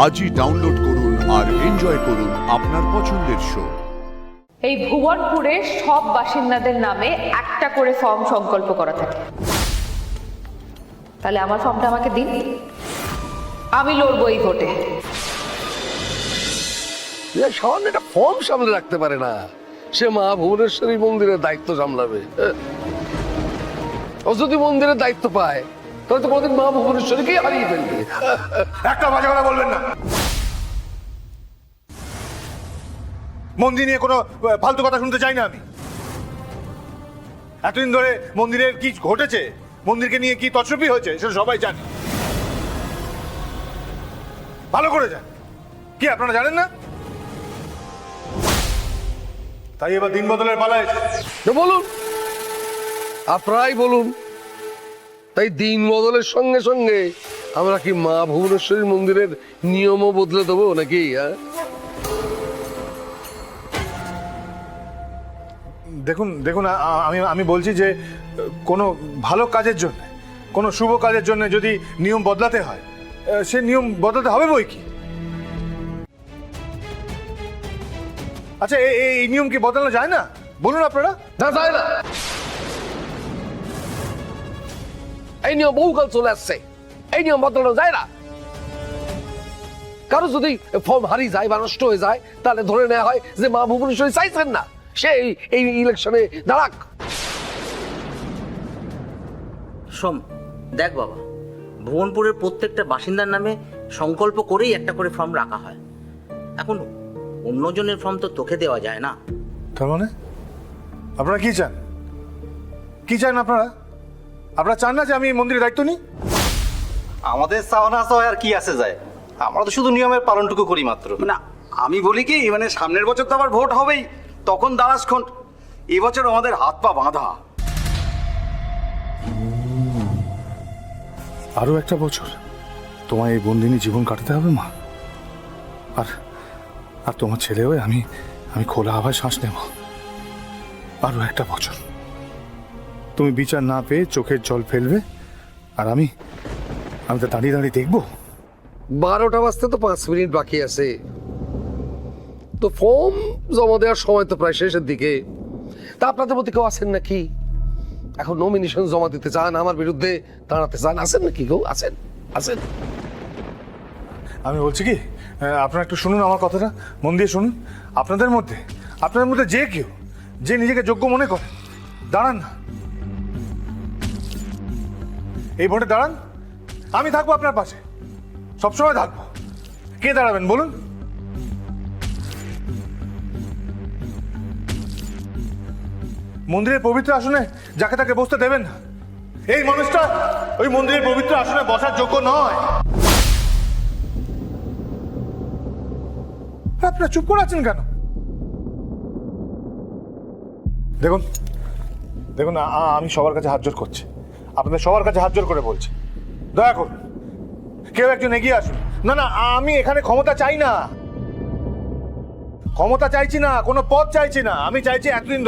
আজই ডাউনলোড করুন আর এনজয় করুন আপনার পছন্দের শো। এই ভুবনপুরে সব বাসিন্দাদের নামে একটা করে ফর্ম সংকল্প করা থাকে। তাহলে আমার ফর্মটা আমাকে দিন, আমি লড়বো এই ভোটে। সামান্য একটা ফর্ম সামনে রাখতে পারে না, সে মা ভুবনেশ্বরী মন্দিরের দায়িত্ব সামলাবে। ও যদি মন্দিরের দায়িত্ব পায় তাহলে তো কোনদিন মা ভুবনেশ্বরীকে হারিয়ে ফেলবে। একটা বাজে কথা বলবেন না। মন্দির নিয়ে কোনো ফালতু কথা শুনতে চাই না আমি। এতদিন ধরে মন্দিরের কি ঘটেছে, মন্দিরকে নিয়ে কি তছরুপি হয়েছে সেটা সবাই জানে, ভালো করে জান। কি আপনারা জানেন না? তাই এবার দিন বদলের পালা এসেছে। বলুন, আপনারাই বলুন। তাই দিন বদলের সঙ্গে সঙ্গে আমরা কি মা ভুবনেশ্বরী মন্দিরের নিয়মও বদলে দেবো নাকি? দেখুন দেখুন, আমি বলছি যে কোনো ভালো কাজের জন্য, কোনো শুভ কাজের জন্য যদি নিয়ম বদলাতে হয়, সে নিয়ম বদলাতে হবে বই কি। আচ্ছা, এই নিয়ম কি বদলানো যায় না? বলুন আপনারা। না, যায় না। এই নিয়ম বহুকাল চলে আসছে, এই নিয়ম বদলানো যায় না। কারো যদি ফর্ম হারিয়ে যায় বা নষ্ট হয়ে যায় তাহলে ধরে নেওয়া হয় যে মা ভুবনেশ্বরী চাইছেন না সে এই ইলেকশনে দাঁড়াক। সোম, দেখ বাবা, ভুবনপুরের প্রত্যেকটা বাসিন্দার নামে সংকল্প করেই একটা করে ফর্ম রাখা হয়। এখন অন্যজনের ফর্ম তো তোকে দেওয়া যায় না। তার মানে আপনারা কি চান? কি চান আপনারা? আপনারা চান না যে আমি এই মন্দিরের দায়িত্ব নিই? আমাদের চাওয়া আর কি আসে যায়, আমরা তো শুধু নিয়মের পালনটুকু করি মাত্র। মানে আমি বলি কি, মানে সামনের বছর তো আবার ভোট হবেই, তখন দাঁড়াসক্ষণ। এবছর আমাদের হাত পা বাঁধা। আরো একটা বছর তোমার এই বন্দিনী জীবন কাটাতে হবে মা। আর আর তোমার ছেলে হয়ে আমি খোলা আবার শ্বাস নেব। আরো একটা বছর তুমি বিচার না পেয়ে চোখের জল ফেলবে, আর আমি তো দাঁড়িয়ে দাঁড়িয়ে দেখবো। 12টা বাজতে তো 5 মিনিট বাকি আছে, তো ফর্ম জমা দেওয়ার সময় তো প্রায় শেষের দিকে। তা আপনাদের মধ্যে কেউ আছেন নাকি এখন নমিনেশন জমা দিতে চান, আমার বিরুদ্ধে দাঁড়াতে চান? আছেন নাকি কেউ? আছেন? আছেন? আমি বলছি কি, আপনারা একটু শুনুন আমার কথাটা, মন দিয়ে শুনুন। আপনাদের মধ্যে যে কেউ যে নিজেকে যোগ্য মনে করে দাঁড়ান না, এই ভোটে দাঁড়ান। আমি থাকবো আপনার পাশে, সবসময় থাকবো। কে দাঁড়াবেন বলুন? মন্দিরের পবিত্র আসনে যাকে তাকে বসতে দেবেন না। এই মানুষটা ওই মন্দিরের পবিত্র আসনে বসার যোগ্য নয়। আপনারা চুপ করে আছেন কেন? দেখুন দেখুন, আমি সবার কাছে হাত জোর করছি, আপনাদের সবার কাছে হাত জোর করে বলছি, দয়া করুন কেউ একজন এগিয়ে আসুন। না না, আমি এখানে ক্ষমতা চাই না, ক্ষমতা চাইছি না, কোনো পদ চাইছি না। আমি চাইছি এতদিন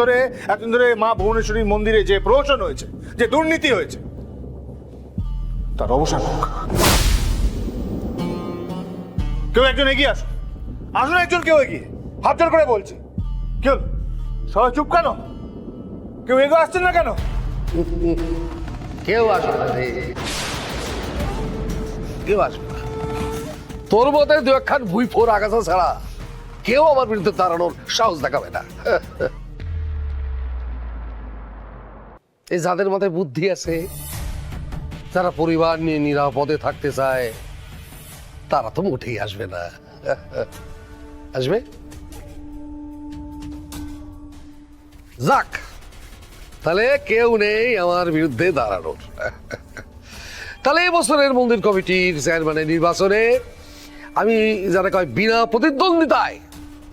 ধরে মা ভুবনেশ্বরী মন্দিরে যে প্রহসন হয়েছে, যে দুর্নীতি হয়েছে, তার অবসান হোক। কেউ একজন এগিয়ে আসুন, আসুন একজন, কেউ এগিয়ে, হাত জোর করে বলছি। কেউ সবাই চুপ কেন? কেউ এগিয়ে আসছেন না কেন? কেউ আসবে না রে, কেউ আসবে না। তোর মতে দু একখান ভুই ফোর আগাছা ছাড়া কেউ আমার বিরুদ্ধে দাঁড়ানোর সাহস দেখাবে না। এই যাদের মাথায় বুদ্ধি আছে, যারা পরিবার নিয়ে নিরাপদে থাকতে চায়, তারা তো মোটেই আসবে না। আসবে? যাক, তাহলে কেউ নেই আমার বিরুদ্ধে দাঁড়ানোর। তাহলে এই বছরের মন্দির কমিটির চেয়ারম্যানের নির্বাচনে আমি যারা কয় বিনা প্রতিদ্বন্দ্বিতায়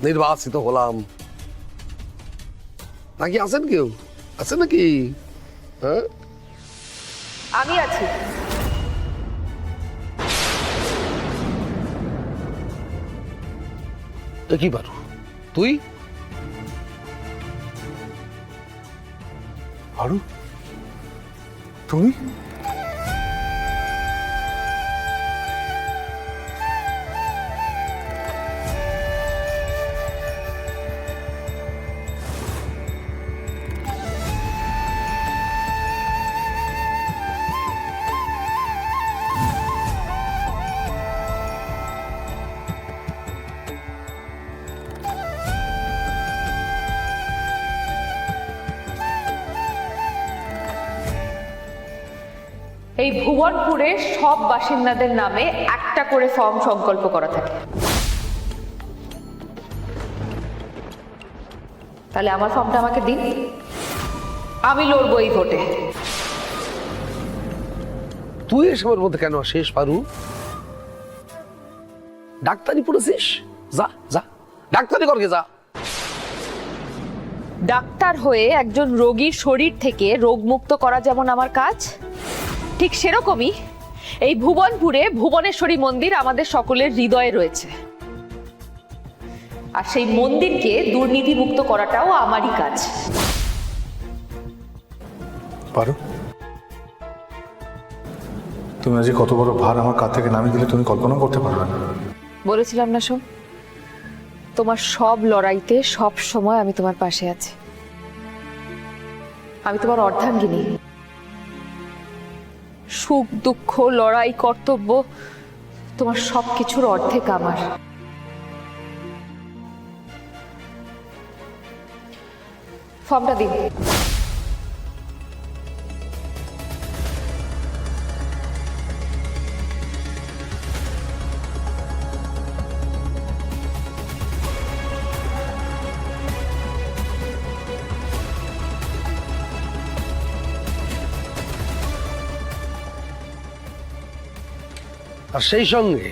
নির্বাচিত হলাম। নাকি আছেন কেউ? আছেন নাকি? হ্যাঁ, আমি আছি। কি পারু? তুই আরু, তুমি? এই ভুবনপুরে সব বাসিন্দাদের নামে একটা করে ফর্ম সংকল্প করা থাকে। তাহলে আমার ফর্মটা আমাকে দিন, আমি লড়বো এই ভোটে। তুই এসবের মধ্যে কেন আসিস পারু? ডাক্তারি পড়েছিস, যা যা ডাক্তারি করকে যা। ডাক্তার হয়ে একজন রোগীর শরীর থেকে রোগমুক্ত করা যেমন আমার কাজ, ঠিক সেরকমই এই ভুবনপুরে ভুবনেশ্বরী মন্দির আমাদের সকলের হৃদয়ে রয়েছে, আর সেই মন্দিরকে দুর্নীতি মুক্ত করাটাও আমারই কাজ। পারো, তুমি আজ কত বড় ভার আমার কাঁধ থেকে নামিয়ে দিলে তুমি কল্পনা করতে পারবে না। বলেছিলাম না সোম, তোমার সব লড়াইতে সব সময় আমি তোমার পাশে আছি। আমি তোমার অর্ধাঙ্গিনী। সুখ দুঃখ লড়াই কর্তব্য তোমার সবকিছুর অর্ধেক আমার। ফর্মটা দিন। আর সেই সঙ্গে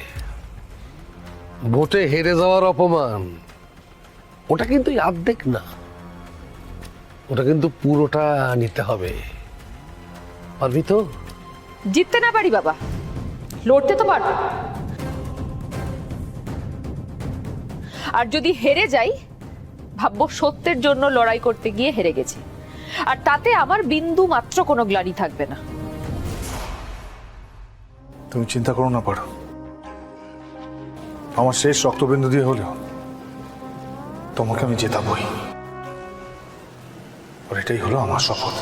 ভোটে হেরে যাওয়ার অপমান, ওটা কিন্তু অর্ধেক না, ওটা কিন্তু পুরোটা নিতে হবে। পারবি তো? জিততে না পারি বাবা, লড়তে তো পারবো। আর যদি হেরে যাই, ভাববো সত্যের জন্য লড়াই করতে গিয়ে হেরে গেছি, আর তাতে আমার বিন্দু মাত্র কোনো গ্লানি থাকবে না। তুমি চিন্তা করো না পারো, আমার শেষ রক্তবিন্দু দিয়ে হলেও তোমাকে আমি জেতাবই, আর এটাই হলো আমার শপথ।